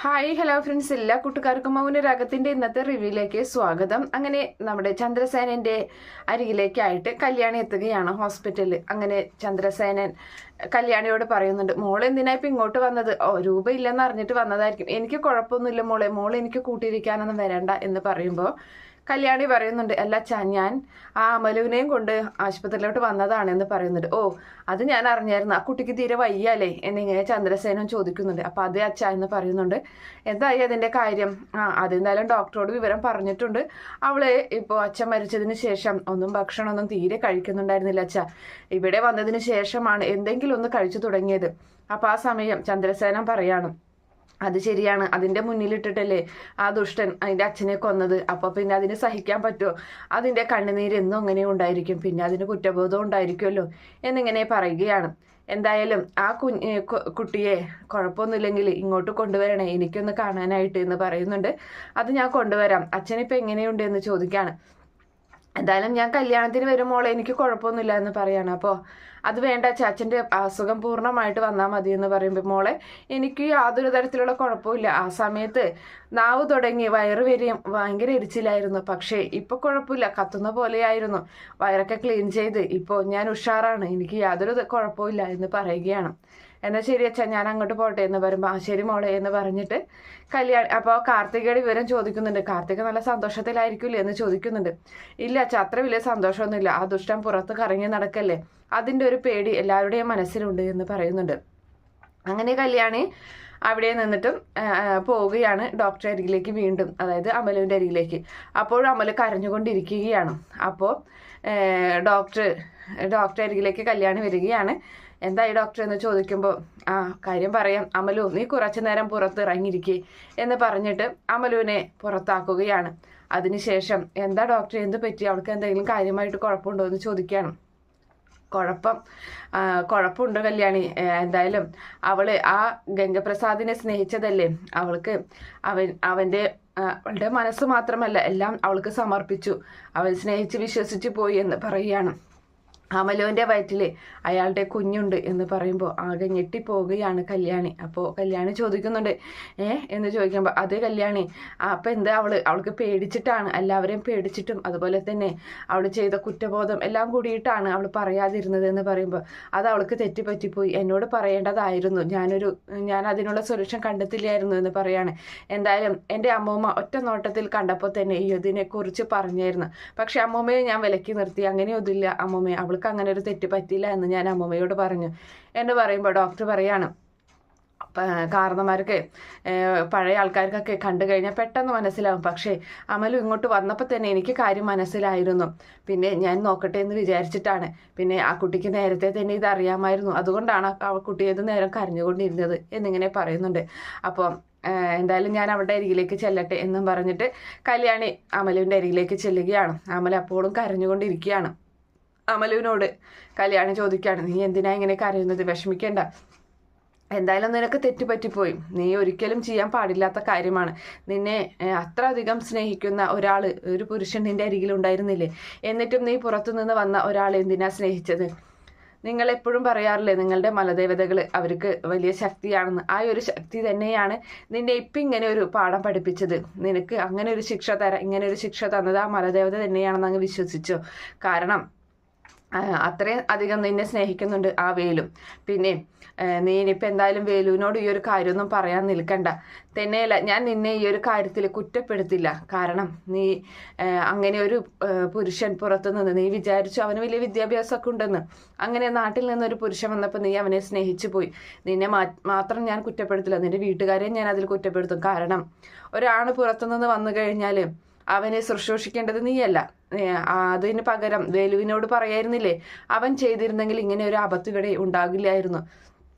Hi hello friends, എല്ലാ കൂട്ടുകാർക്കും മൗനരാഗത്തിന്റെ ഇന്നത്തെ റിവ്യൂയിലേക്ക് സ്വാഗതം. അങ്ങനെ നമ്മുടെ ചന്ദ്രസേനന്റെ അരികിലേക്കായിട്ട് കല്യാണി എത്തുകയാണ് ഹോസ്പിറ്റലിൽ. അങ്ങനെ ചന്ദ്രസേനൻ കല്യാണിയോട് പറയുന്നുണ്ട്, മോൾ എന്തിനാ ഇപ്പം ഇങ്ങോട്ട് വന്നത്? രൂപ ഇല്ലെന്ന് അറിഞ്ഞിട്ട് വന്നതായിരിക്കും. എനിക്ക് കുഴപ്പമൊന്നുമില്ല മോൾ എനിക്ക് കൂട്ടിയിരിക്കാനൊന്നും വരണ്ട എന്ന് പറയുമ്പോൾ കല്യാണി പറയുന്നുണ്ട്, അല്ല ഞാൻ ആ അമലുവിനെയും കൊണ്ട് ആശുപത്രിയിലോട്ട് വന്നതാണെന്ന് പറയുന്നുണ്ട്. അത് ഞാൻ അറിഞ്ഞായിരുന്നു, ആ കുട്ടിക്ക് തീരെ വയ്യാലേ എന്നിങ്ങനെ ചന്ദ്രസേനൻ ചോദിക്കുന്നുണ്ട്. അപ്പം അതേ അച്ഛ എന്ന് പറയുന്നുണ്ട്. എന്തായി അതിൻ്റെ കാര്യം? അതെന്തായാലും ഡോക്ടറോട് വിവരം പറഞ്ഞിട്ടുണ്ട്. അവള് ഇപ്പോൾ അച്ഛൻ മരിച്ചതിന് ശേഷം ഭക്ഷണമൊന്നും തീരെ കഴിക്കുന്നുണ്ടായിരുന്നില്ല അച്ഛ. ഇവിടെ വന്നതിന് ശേഷമാണ് എന്തെങ്കിലും ഒന്ന് കഴിച്ചു തുടങ്ങിയത്. അപ്പം ആ സമയം ചന്ദ്രസേനൻ പറയാണ്, അത് ശരിയാണ്, അതിൻ്റെ മുന്നിലിട്ടിട്ടല്ലേ ആ ദുഷ്ടൻ അതിൻ്റെ അച്ഛനെ കൊന്നത്. അപ്പോൾ പിന്നെ അതിന് സഹിക്കാൻ പറ്റുമോ? അതിൻ്റെ കണ്ണുനീര് എന്നും അങ്ങനെ ഉണ്ടായിരിക്കും, പിന്നെ അതിന് കുറ്റബോധം ഉണ്ടായിരിക്കുമല്ലോ എന്നിങ്ങനെ പറയുകയാണ്. എന്തായാലും ആ കുട്ടിയെ കുഴപ്പമൊന്നുമില്ലെങ്കിൽ ഇങ്ങോട്ട് കൊണ്ടുവരണേ, എനിക്കൊന്ന് കാണാനായിട്ട് എന്ന് പറയുന്നുണ്ട്. അത് ഞാൻ കൊണ്ടുവരാം. അച്ഛനിപ്പോൾ എങ്ങനെയുണ്ട് എന്ന് ചോദിക്കുകയാണ്. എന്തായാലും ഞാൻ കല്യാണത്തിന് വരുമ്പോളെ എനിക്ക് കുഴപ്പമൊന്നുമില്ല എന്ന് പറയാണ്. അപ്പോൾ അത് വേണ്ട, ചാച്ചൻ്റെ അസുഖം പൂർണ്ണമായിട്ട് വന്നാൽ മതി എന്ന് പറയുമ്പോൾ, മോളെ എനിക്ക് യാതൊരു തരത്തിലുള്ള കുഴപ്പമില്ല. ആ സമയത്ത് നാവ് തുടങ്ങി വയറ് വരെയും ഭയങ്കര എരിച്ചിലായിരുന്നു. പക്ഷേ ഇപ്പോൾ കുഴപ്പമില്ല, കത്തുന്ന പോലെയായിരുന്നു. വയറൊക്കെ ക്ലീൻ ചെയ്ത് ഇപ്പോൾ ഞാൻ ഉഷാറാണ്, എനിക്ക് യാതൊരു കുഴപ്പമില്ല എന്ന് പറയുകയാണ്. എന്നാൽ ശരി അച്ഛാ, ഞാൻ അങ്ങോട്ട് പോട്ടെ എന്ന് പറയുമ്പോൾ ശരി മോളെ എന്ന് പറഞ്ഞിട്ട് കല്യാണി. അപ്പോൾ കാർത്തികയുടെ വിവരം ചോദിക്കുന്നുണ്ട്. കാർത്തിക നല്ല സന്തോഷത്തിലായിരിക്കില്ലേ എന്ന് ചോദിക്കുന്നുണ്ട്. ഇല്ല അച്ഛാ, അത്ര വലിയ സന്തോഷമൊന്നുമില്ല. ആ ദുഷ്ടം പുറത്ത് കറങ്ങി നടക്കല്ലേ, അതിൻ്റെ ഒരു പേടി എല്ലാവരുടെയും മനസ്സിലുണ്ട് എന്ന് പറയുന്നുണ്ട്. അങ്ങനെ കല്യാണി അവിടെ നിന്നിട്ടും പോവുകയാണ് ഡോക്ടറെ അരികിലേക്ക് വീണ്ടും, അതായത് അമലുവിൻ്റെ അരികിലേക്ക്. അപ്പോൾ അമല് കരഞ്ഞുകൊണ്ടിരിക്കുകയാണ്. അപ്പോൾ ഡോക്ടറെ അരികിലേക്ക് കല്യാണി വരികയാണ്. എന്തായി ഡോക്ടർ എന്ന് ചോദിക്കുമ്പോൾ, കാര്യം പറയാം അമലു, നീ കുറച്ചു നേരം പുറത്ത് ഇറങ്ങിയിരിക്കേ എന്ന് പറഞ്ഞിട്ട് അമലുവിനെ പുറത്താക്കുകയാണ്. അതിനുശേഷം എന്താ ഡോക്ടർ, എന്ത് പറ്റി, അവൾക്ക് എന്തെങ്കിലും കാര്യമായിട്ട് കുഴപ്പമുണ്ടോ എന്ന് ചോദിക്കുകയാണ്. കുഴപ്പമുണ്ട് കല്യാണി. എന്തായാലും അവള് ആ ഗംഗപ്രസാദിനെ സ്നേഹിച്ചതല്ലേ, അവൾക്ക് അവളുടെ മനസ്സ് മാത്രമല്ല എല്ലാം അവൾക്ക് സമർപ്പിച്ചു. അവൻ സ്നേഹിച്ച് വിശ്വസിച്ച് പോയി എന്ന് പറയുകയാണ്. അമലുവിൻ്റെ വയറ്റിൽ അയാളുടെ കുഞ്ഞുണ്ട് എന്ന് പറയുമ്പോൾ ആകെ ഞെട്ടിപ്പോവുകയാണ് കല്യാണി. അപ്പോൾ കല്യാണി ചോദിക്കുന്നുണ്ട്, എന്ന് ചോദിക്കുമ്പോൾ അത് കല്യാണി, അപ്പം എന്താ അവൾക്ക് പേടിച്ചിട്ടാണ്, എല്ലാവരെയും പേടിച്ചിട്ടും അതുപോലെ തന്നെ അവൾ ചെയ്ത കുറ്റബോധം എല്ലാം കൂടിയിട്ടാണ് അവൾ പറയാതിരുന്നത് എന്ന് പറയുമ്പോൾ, അത് അവൾക്ക് തെറ്റുപറ്റിപ്പോയി, എന്നോട് പറയേണ്ടതായിരുന്നു, ഞാൻ അതിനുള്ള സൊല്യൂഷൻ കണ്ടെത്തില്ലായിരുന്നു എന്ന് പറയാണ്. എന്തായാലും എൻ്റെ അമ്മൂമ്മ ഒറ്റ നോട്ടത്തിൽ കണ്ടപ്പോൾ തന്നെ ഇതിനെക്കുറിച്ച് പറഞ്ഞായിരുന്നു. പക്ഷെ അമ്മൂമ്മയെ ഞാൻ വിലക്കി നിർത്തി. അങ്ങനെയൊന്നുമില്ല അമ്മൂമ്മ, അവൾക്ക് അങ്ങനെ ഒരു തെറ്റ് പറ്റില്ല എന്ന് ഞാൻ അമ്മൂമ്മയോട് പറഞ്ഞു എന്ന് പറയുമ്പോൾ ഡോക്ടർ പറയാണ്, കാരണന്മാർക്ക് പഴയ ആൾക്കാർക്കൊക്കെ കണ്ടു കഴിഞ്ഞാൽ പെട്ടെന്ന് മനസ്സിലാവും. പക്ഷേ അമലു ഇങ്ങോട്ട് വന്നപ്പോൾ തന്നെ എനിക്ക് കാര്യം മനസ്സിലായിരുന്നു. പിന്നെ ഞാൻ നോക്കട്ടെ എന്ന് വിചാരിച്ചിട്ടാണ്. പിന്നെ ആ കുട്ടിക്ക് നേരത്തെ തന്നെ ഇത് അറിയാമായിരുന്നു, അതുകൊണ്ടാണ് ആ കുട്ടി ഏത് നേരം കരഞ്ഞുകൊണ്ടിരുന്നത് എന്നിങ്ങനെ പറയുന്നുണ്ട്. അപ്പോൾ എന്തായാലും ഞാൻ അവളുടെ അരികിലേക്ക് ചെല്ലട്ടെ എന്നും പറഞ്ഞിട്ട് കല്യാണി അമലുവിൻ്റെ അരികിലേക്ക് ചെല്ലുകയാണ്. അമൽ അപ്പോഴും കരഞ്ഞുകൊണ്ടിരിക്കുകയാണ്. അമലുവിനോട് കല്യാണി ചോദിക്കുകയാണ്, നീ എന്തിനാ ഇങ്ങനെ കരയുന്നത്? വിഷമിക്കേണ്ട, എന്തായാലും നിനക്ക് തെറ്റുപറ്റിപ്പോയി. നീ ഒരിക്കലും ചെയ്യാൻ പാടില്ലാത്ത കാര്യമാണ്. നിന്നെ അത്ര അധികം സ്നേഹിക്കുന്ന ഒരു പുരുഷൻ നിന്റെ അരികിലുണ്ടായിരുന്നില്ലേ, എന്നിട്ടും നീ പുറത്തുനിന്ന് വന്ന ഒരാൾ എന്തിനാ സ്നേഹിച്ചത്? നിങ്ങൾ എപ്പോഴും പറയാറില്ലേ, നിങ്ങളുടെ മലദേവതകൾ അവർക്ക് വലിയ ശക്തിയാണെന്ന്. ആ ഒരു ശക്തി തന്നെയാണ് നിന്നെ ഇപ്പം ഇങ്ങനെ ഒരു പാഠം പഠിപ്പിച്ചത്. നിനക്ക് ഇങ്ങനെ ഒരു ശിക്ഷ തന്നത് ആ മലദേവത തന്നെയാണെന്ന് അങ്ങ് വിശ്വസിച്ചോ? കാരണം അത്രയും അധികം നിന്നെ സ്നേഹിക്കുന്നുണ്ട് ആ വേലും. പിന്നെ നീ ഇനിയിപ്പോൾ എന്തായാലും വേലുവിനോട് ഈ ഒരു കാര്യമൊന്നും പറയാൻ നിൽക്കണ്ട. തന്നെയല്ല, ഞാൻ നിന്നെ ഈ ഒരു കാര്യത്തിൽ കുറ്റപ്പെടുത്തില്ല. കാരണം നീ അങ്ങനെ ഒരു പുരുഷൻ പുറത്തുനിന്ന്, നീ വിചാരിച്ചു അവന് വലിയ വിദ്യാഭ്യാസമൊക്കെ ഉണ്ടെന്ന്. അങ്ങനെ നാട്ടിൽ നിന്നൊരു പുരുഷൻ വന്നപ്പോൾ നീ അവനെ സ്നേഹിച്ചു പോയി. നിന്നെ മാത്രം ഞാൻ കുറ്റപ്പെടുത്തില്ല, നിന്റെ വീട്ടുകാരെയും ഞാൻ അതിൽ കുറ്റപ്പെടുത്തും. കാരണം ഒരാണ് പുറത്തുനിന്ന് വന്നു കഴിഞ്ഞാൽ അവനെ ശുശ്രൂഷിക്കേണ്ടത് നീയല്ല. അതിന് പകരം വേലുവിനോട് പറയായിരുന്നില്ലേ, അവൻ ചെയ്തിരുന്നെങ്കിൽ ഇങ്ങനെ ഒരു ആപത്ത് ഇവിടെ ഉണ്ടാകില്ലായിരുന്നു.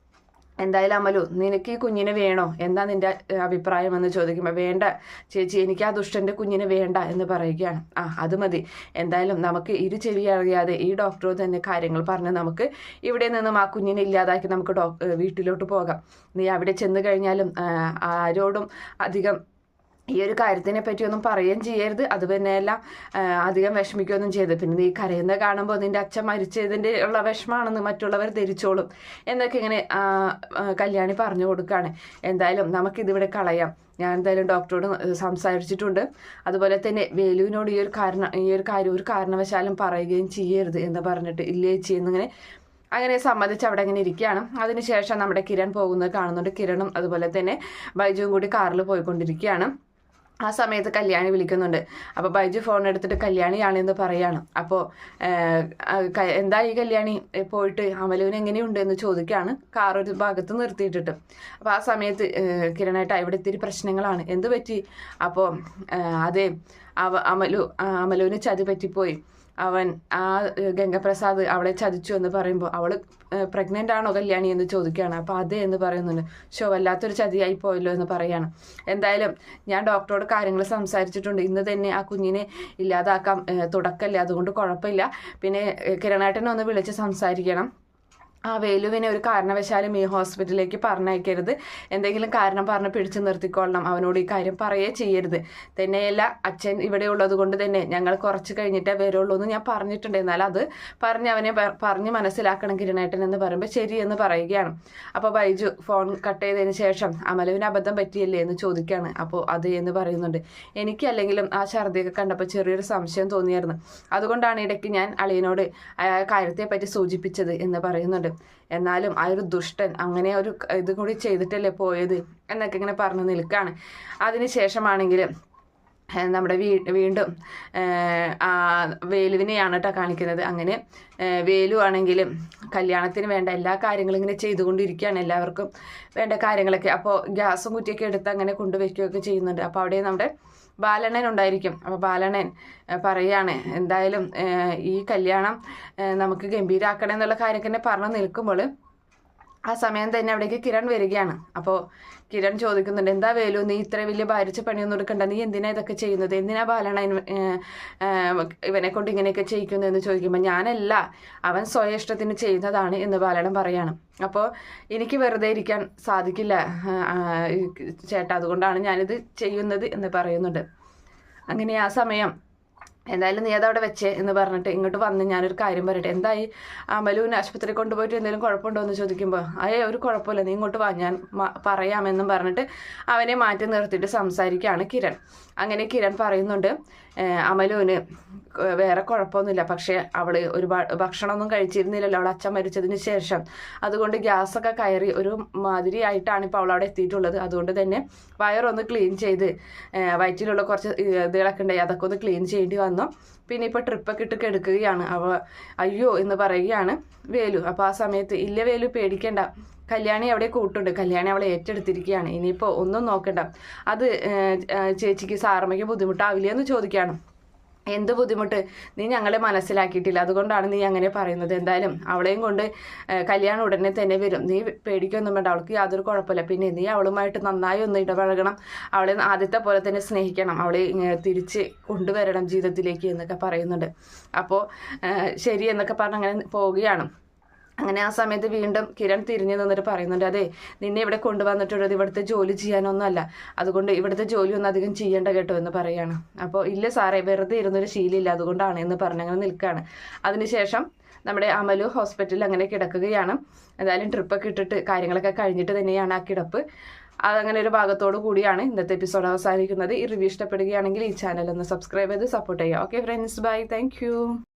എന്തായാലും അമലു, നിനക്ക് ഈ കുഞ്ഞിനെ വേണോ? എന്താ നിന്റെ അഭിപ്രായം എന്ന് ചോദിക്കുമ്പോൾ, വേണ്ട ചേച്ചി, എനിക്ക് ആ ദുഷ്ടൻ്റെ കുഞ്ഞിനെ വേണ്ട എന്ന് പറയുകയാണ്. അത് മതി. എന്തായാലും നമുക്ക് ഇരു ചെവി അറിയാതെ ഈ ഡോക്ടറോട് തന്നെ കാര്യങ്ങൾ പറഞ്ഞ് നമുക്ക് ഇവിടെ നിന്നും ആ കുഞ്ഞിനെ ഇല്ലാതാക്കി നമുക്ക് വീട്ടിലോട്ട് പോകാം. നീ അവിടെ ചെന്ന് കഴിഞ്ഞാലും ആരോടും അധികം ഈ ഒരു കാര്യത്തിനെ പറ്റിയൊന്നും പറയുകയും ചെയ്യരുത്, അത് തന്നെയല്ല അധികം വിഷമിക്കുകയൊന്നും ചെയ്ത്, പിന്നെ നീ കരയുന്ന കാണുമ്പോൾ നിന്റെ അച്ഛൻ മരിച്ചതിൻ്റെ ഉള്ള വിഷമാണെന്ന് മറ്റുള്ളവർ ധരിച്ചോളും എന്നൊക്കെ ഇങ്ങനെ കല്യാണി പറഞ്ഞു കൊടുക്കുകയാണ്. എന്തായാലും നമുക്കിതിവിടെ കളയാം, ഞാൻ എന്തായാലും ഡോക്ടറോട് സംസാരിച്ചിട്ടുണ്ട്, അതുപോലെ തന്നെ വേലുവിനോട് ഈ ഒരു കാര്യം ഒരു കാരണവശാലും പറയുകയും ചെയ്യരുത് എന്ന് പറഞ്ഞിട്ട് ഇല്ലേ ചെയ്യുന്നിങ്ങനെ അങ്ങനെ സമ്മതിച്ച് അവിടെ അങ്ങനെ ഇരിക്കുകയാണ്. അതിനുശേഷം നമ്മുടെ കിരൺ പോകുന്നത് കാണുന്നുണ്ട്. കിരണും അതുപോലെ തന്നെ ബൈജുവും കൂടി കാറിൽ പോയിക്കൊണ്ടിരിക്കുകയാണ്. ആ സമയത്ത് കല്യാണി വിളിക്കുന്നുണ്ട്. അപ്പോൾ ബൈജു ഫോൺ എടുത്തിട്ട് കല്യാണിയാണെന്ന് പറയാണ്. അപ്പോൾ എന്താ ഈ കല്യാണി പോയിട്ട് അമലുവിന് എങ്ങനെയുണ്ട് എന്ന് ചോദിക്കുകയാണ്, കാർ ഒരു ഭാഗത്ത് നിർത്തിയിട്ടിട്ട്. അപ്പോൾ ആ സമയത്ത് കിരണായിട്ട് ഇവിടെ ഇത്തിരി പ്രശ്നങ്ങളാണ്, എന്ത് പറ്റി? അപ്പോൾ അതെ അമലുവിന് ചതി പറ്റിപ്പോയി, അവൻ ആ ഗംഗപ്രസാദ് അവളെ ചതിച്ചു എന്ന് പറയുമ്പോൾ അവൾ പ്രഗ്നൻ്റ് ആണോ കല്യാണി എന്ന് ചോദിക്കുകയാണ്. അപ്പോൾ അതെ എന്ന് പറയുന്നുണ്ട്. വല്ലാത്തൊരു ചതിയായി പോയല്ലോ എന്ന് പറയാണ്. എന്തായാലും ഞാൻ ഡോക്ടറോട് കാര്യങ്ങൾ സംസാരിച്ചിട്ടുണ്ട്, ഇന്ന് തന്നെ ആ കുഞ്ഞിനെ ഇല്ലാതാക്കാം, തുടക്കമില്ല, അതുകൊണ്ട് കുഴപ്പമില്ല. പിന്നെ കിരണേട്ടനെ ഒന്ന് വിളിച്ച് സംസാരിക്കണം, ആ വേലുവിനെ ഒരു കാരണവശാലും ഈ ഹോസ്പിറ്റലിലേക്ക് പറഞ്ഞയക്കരുത്, എന്തെങ്കിലും കാരണം പറഞ്ഞ് പിടിച്ചു നിർത്തിക്കൊള്ളണം, അവനോട് ഈ കാര്യം പറയേ ചെയ്യരുത്. തന്നെയല്ല അച്ഛൻ ഇവിടെ ഉള്ളത് കൊണ്ട് തന്നെ ഞങ്ങൾ കുറച്ച് കഴിഞ്ഞിട്ടേ വരുള്ളൂ എന്ന് ഞാൻ പറഞ്ഞിട്ടുണ്ട്, എന്നാൽ അത് അവനെ പറഞ്ഞ് മനസ്സിലാക്കണം കിരണേട്ടൻ എന്ന് പറയുമ്പോൾ ശരി എന്ന് പറയുകയാണ്. അപ്പോൾ ബൈജു ഫോൺ കട്ട് ചെയ്തതിന് ശേഷം അമലുവിന് അബദ്ധം പറ്റിയല്ലേ എന്ന് ചോദിക്കുകയാണ്. അപ്പോൾ അത് എന്ന് പറയുന്നുണ്ട്. എനിക്ക് അല്ലെങ്കിലും ആ ഛർദിയൊക്കെ കണ്ടപ്പോൾ ചെറിയൊരു സംശയം തോന്നിയായിരുന്നു, അതുകൊണ്ടാണ് ഇടയ്ക്ക് ഞാൻ അളിയനോട് ആ കാര്യത്തെ പറ്റി സൂചിപ്പിച്ചത് എന്ന് പറയുന്നുണ്ട്. എന്നാലും ആ ഒരു ദുഷ്ടൻ അങ്ങനെ ഒരു ഇത് കൂടി ചെയ്തിട്ടല്ലേ പോയത് എന്നൊക്കെ ഇങ്ങനെ പറഞ്ഞു നിൽക്കുകയാണ്. അതിനുശേഷമാണെങ്കിൽ നമ്മുടെ വീണ്ടും വേലുവിനെയാണ് കേട്ടോ കാണിക്കുന്നത്. അങ്ങനെ വേലു ആണെങ്കിലും കല്യാണത്തിന് വേണ്ട എല്ലാ കാര്യങ്ങളും ഇങ്ങനെ ചെയ്തുകൊണ്ടിരിക്കുകയാണ്, എല്ലാവർക്കും വേണ്ട കാര്യങ്ങളൊക്കെ. അപ്പോൾ ഗ്യാസും കുറ്റിയൊക്കെ എടുത്ത് അങ്ങനെ കൊണ്ടുവയ്ക്കുകയൊക്കെ ചെയ്യുന്നുണ്ട്. അപ്പോൾ അവിടെ നമ്മുടെ ബാലണ്ണൻ ഉണ്ടായിരിക്കും. അപ്പോൾ ബാലണ്ണൻ പറയാണ്, എന്തായാലും ഈ കല്യാണം നമുക്ക് ഗംഭീരാക്കണം എന്നുള്ള കാര്യമൊക്കെ തന്നെ പറഞ്ഞു നിൽക്കുമ്പോൾ ആ സമയം തന്നെ അവിടേക്ക് കിരൺ വരികയാണ്. അപ്പോൾ കിരൺ ചോദിക്കുന്നുണ്ട്, എന്താ വേലു നീ ഇത്ര വലിയ ഭാരിച്ച പണിയൊന്നും എടുക്കണ്ട, നീ എന്തിനാ ഇതൊക്കെ ചെയ്യുന്നത്, എന്തിനാ ബാലണ്ണ ഇവനെ കൊണ്ട് ഇങ്ങനെയൊക്കെ ചെയ്യിക്കുന്നു എന്ന് ചോദിക്കുമ്പോൾ ഞാനല്ല, അവൻ സ്വയം ഇഷ്ടത്തിന് ചെയ്യുന്നതാണ് എന്ന് ബാലണ്ണൻ പറയാണ്. അപ്പോൾ എനിക്ക് വെറുതെ ഇരിക്കാൻ സാധിക്കില്ല ചേട്ടാ, അതുകൊണ്ടാണ് ഞാനിത് ചെയ്യുന്നത് എന്ന് പറയുന്നുണ്ട്. അങ്ങനെ ആ സമയം എന്തായാലും നീ അതവിടെ വെച്ചേ എന്ന് പറഞ്ഞിട്ട് ഇങ്ങോട്ട് വന്ന് ഞാനൊരു കാര്യം പറയട്ടെ, എന്തായി അമലുവിന് ആശുപത്രി കൊണ്ടുപോയിട്ട് എന്തെങ്കിലും കുഴപ്പമുണ്ടോ എന്ന് ചോദിക്കുമ്പോൾ ഒരു കുഴപ്പമില്ല, നീ ഇങ്ങോട്ട് വാ ഞാൻ പറയാമെന്നും പറഞ്ഞിട്ട് അവനെ മാറ്റി നിർത്തിയിട്ട് സംസാരിക്കുകയാണ് കിരൺ. അങ്ങനെ കിരൺ പറയുന്നുണ്ട്, അമലുവിന് വേറെ കുഴപ്പമൊന്നുമില്ല, പക്ഷേ അവൾ ഒരുപാട് ഭക്ഷണമൊന്നും കഴിച്ചിരുന്നില്ലല്ലോ അവൾ അച്ഛൻ മരിച്ചതിന് ശേഷം, അതുകൊണ്ട് ഗ്യാസൊക്കെ കയറി ഒരു മാതിരി ആയിട്ടാണ് ഇപ്പോൾ അവൾ അവിടെ എത്തിയിട്ടുള്ളത്. അതുകൊണ്ട് തന്നെ വയറൊന്ന് ക്ലീൻ ചെയ്ത് വയറ്റിലുള്ള കുറച്ച് ഇതുകളൊക്കെ ഉണ്ടായി അതൊക്കെ ഒന്ന് ക്ലീൻ ചെയ്യേണ്ടി വന്നു. പിന്നെ ഇപ്പോൾ ട്രിപ്പൊക്കെ ഇട്ട് കിടക്കുകയാണ്. അയ്യോ എന്ന് പറയുകയാണ് വേലു. അപ്പോൾ ആ സമയത്ത് ഇല്ല വേലു പേടിക്കേണ്ട, കല്യാണി അവിടെ കൂട്ടുണ്ട്, കല്യാണി അവളെ ഏറ്റെടുത്തിരിക്കുകയാണ്, ഇനിയിപ്പോൾ ഒന്നും നോക്കണ്ട, അത് ചേച്ചിക്ക് സാറമ്മയ്ക്ക് ബുദ്ധിമുട്ടാവില്ലേ എന്ന് ചോദിക്കുകയാണ്. എന്ത് ബുദ്ധിമുട്ട്, നീ ഞങ്ങളെ മനസ്സിലാക്കിയിട്ടില്ല, അതുകൊണ്ടാണ് നീ അങ്ങനെ പറയുന്നത്. എന്തായാലും അവളെയും കൊണ്ട് കല്യാണം ഉടനെ തന്നെ വരും, നീ പേടിക്കൊന്നും വേണ്ട, അവൾക്ക് യാതൊരു കുഴപ്പമില്ല. പിന്നെ നീ അവളുമായിട്ട് നന്നായി ഒന്ന് ഇടപഴകണം, അവളെ ആദ്യത്തെ പോലെ തന്നെ സ്നേഹിക്കണം, അവളെ തിരിച്ച് കൊണ്ടുവരണം ജീവിതത്തിലേക്ക് എന്നൊക്കെ പറയുന്നുണ്ട്. അപ്പോൾ ശരി എന്നൊക്കെ പറഞ്ഞ് അങ്ങനെ പോവുകയാണ്. അങ്ങനെ ആ സമയത്ത് വീണ്ടും കിരൺ തിരിഞ്ഞു നിന്നിട്ട് പറയുന്നുണ്ട്, അതെ നിന്നെ ഇവിടെ കൊണ്ടുവന്നിട്ടുള്ളത് ഇവിടുത്തെ ജോലി ചെയ്യാനൊന്നുമല്ല, അതുകൊണ്ട് ഇവിടുത്തെ ജോലിയൊന്നും അധികം ചെയ്യേണ്ട കേട്ടോ എന്ന് പറയാണ്. അപ്പോൾ ഇല്ല സാറേ വെറുതെ ഇരുന്നൊരു ശീലമില്ല, അതുകൊണ്ടാണ് എന്ന് പറഞ്ഞങ്ങനെ നിൽക്കുകയാണ്. അതിനുശേഷം നമ്മുടെ അമലു ഹോസ്പിറ്റലിൽ അങ്ങനെ കിടക്കുകയാണ്. എന്തായാലും ട്രിപ്പൊക്കെ ഇട്ടിട്ട് കാര്യങ്ങളൊക്കെ കഴിഞ്ഞിട്ട് തന്നെയാണ് ആ കിടപ്പ്. അതങ്ങനെ ഒരു ഭാഗത്തോടു കൂടിയാണ് ഇന്നത്തെ എപ്പിസോഡ് അവസാനിക്കുന്നത്. ഈ റിവ്യൂ ഇഷ്ടപ്പെടുകയാണെങ്കിൽ ഈ ചാനൽ ഒന്ന് സബ്സ്ക്രൈബ് ചെയ്ത് സപ്പോർട്ട് ചെയ്യുക. Okay friends, bye, thank U.